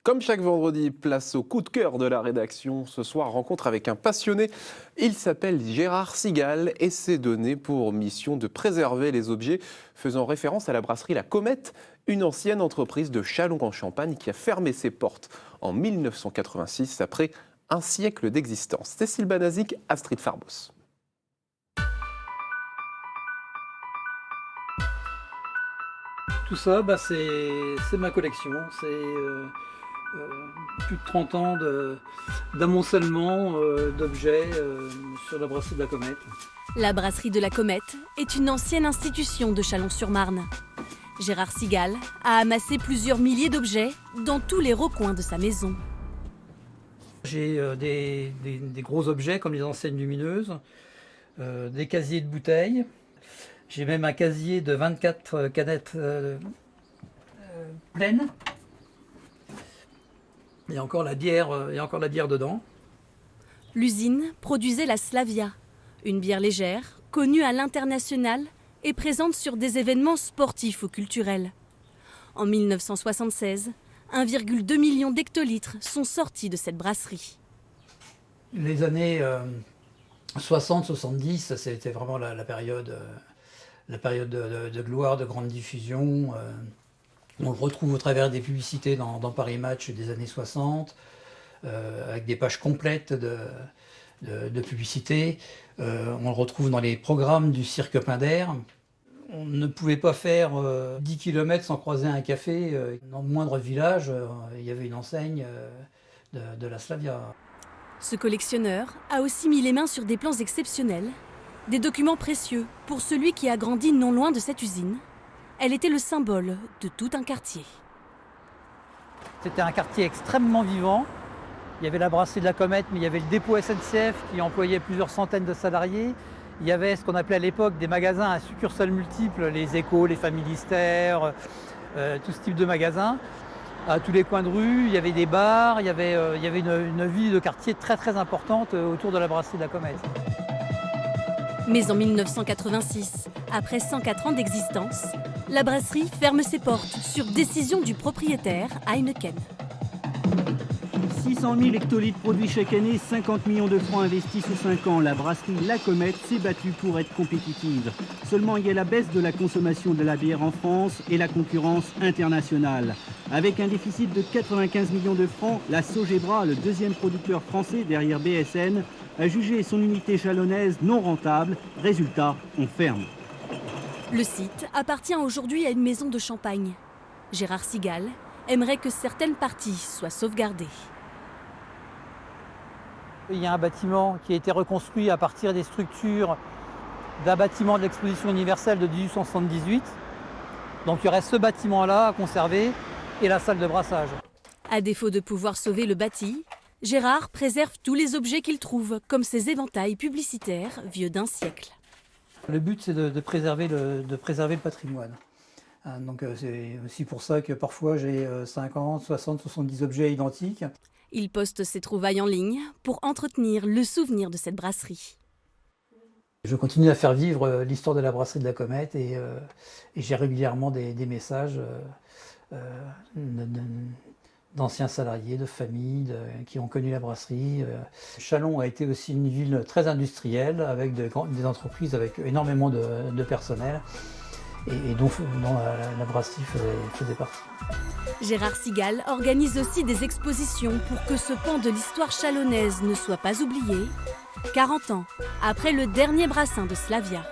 Comme chaque vendredi, place au coup de cœur de la rédaction. Ce soir, rencontre avec un passionné. Il s'appelle Gérard Sigal et s'est donné pour mission de préserver les objets faisant référence à la brasserie La Comète, une ancienne entreprise de Châlons-en-Champagne qui a fermé ses portes en 1986 après un siècle d'existence. Cécile Banazik, Astrid Farbos. Tout ça, c'est ma collection. C'est plus de 30 ans d'amoncellement d'objets sur la brasserie de la Comète. La brasserie de la Comète est une ancienne institution de Chalon-sur-Marne. Gérard Sigal a amassé plusieurs milliers d'objets dans tous les recoins de sa maison. J'ai des gros objets comme les enseignes lumineuses, des casiers de bouteilles. J'ai même un casier de 24 canettes pleines. Il y a encore la bière dedans. L'usine produisait la Slavia, une bière légère, connue à l'international et présente sur des événements sportifs ou culturels. En 1976, 1,2 million d'hectolitres sont sortis de cette brasserie. Les années 60-70, c'était vraiment la période de gloire, de grande diffusion. On le retrouve au travers des publicités dans Paris Match des années 60, avec des pages complètes de publicité. On le retrouve dans les programmes du cirque Pinder. On ne pouvait pas faire 10 km sans croiser un café. Dans le moindre village, il y avait une enseigne de la Slavia. Ce collectionneur a aussi mis les mains sur des plans exceptionnels, des documents précieux pour celui qui a grandi non loin de cette usine. Elle était le symbole de tout un quartier. C'était un quartier extrêmement vivant. Il y avait la brasserie de la Comète, mais il y avait le dépôt SNCF qui employait plusieurs centaines de salariés. Il y avait ce qu'on appelait à l'époque des magasins à succursales multiples, les Échos, les Familistères, tout ce type de magasins. À tous les coins de rue, il y avait des bars, il y avait une vie de quartier très très importante autour de la brasserie de la Comète. Mais en 1986, après 104 ans d'existence, la brasserie ferme ses portes sur décision du propriétaire Heineken. 600 000 hectolitres produits chaque année, 50 millions de francs investis sous 5 ans. La brasserie La Comète s'est battue pour être compétitive. Seulement, il y a la baisse de la consommation de la bière en France et la concurrence internationale. Avec un déficit de 95 millions de francs, la Sogebra, le deuxième producteur français derrière BSN, a jugé son unité chalonnaise non rentable. Résultat, on ferme. Le site appartient aujourd'hui à une maison de champagne. Gérard Sigal aimerait que certaines parties soient sauvegardées. Il y a un bâtiment qui a été reconstruit à partir des structures d'un bâtiment de l'exposition universelle de 1878. Donc il y aurait ce bâtiment-là à conserver et la salle de brassage. À défaut de pouvoir sauver le bâti, Gérard préserve tous les objets qu'il trouve, comme ces éventails publicitaires vieux d'un siècle. Le but, c'est de préserver le patrimoine. Donc c'est aussi pour ça que parfois j'ai 50, 60, 70 objets identiques. Il poste ses trouvailles en ligne pour entretenir le souvenir de cette brasserie. Je continue à faire vivre l'histoire de la brasserie de la Comète et j'ai régulièrement des messages d'anciens salariés, de familles qui ont connu la brasserie. Châlons a été aussi une ville très industrielle avec des entreprises avec énormément de personnel et dont la brasserie faisait partie. Gérard Sigal organise aussi des expositions pour que ce pan de l'histoire chalonnaise ne soit pas oublié, 40 ans après le dernier brassin de Slavia.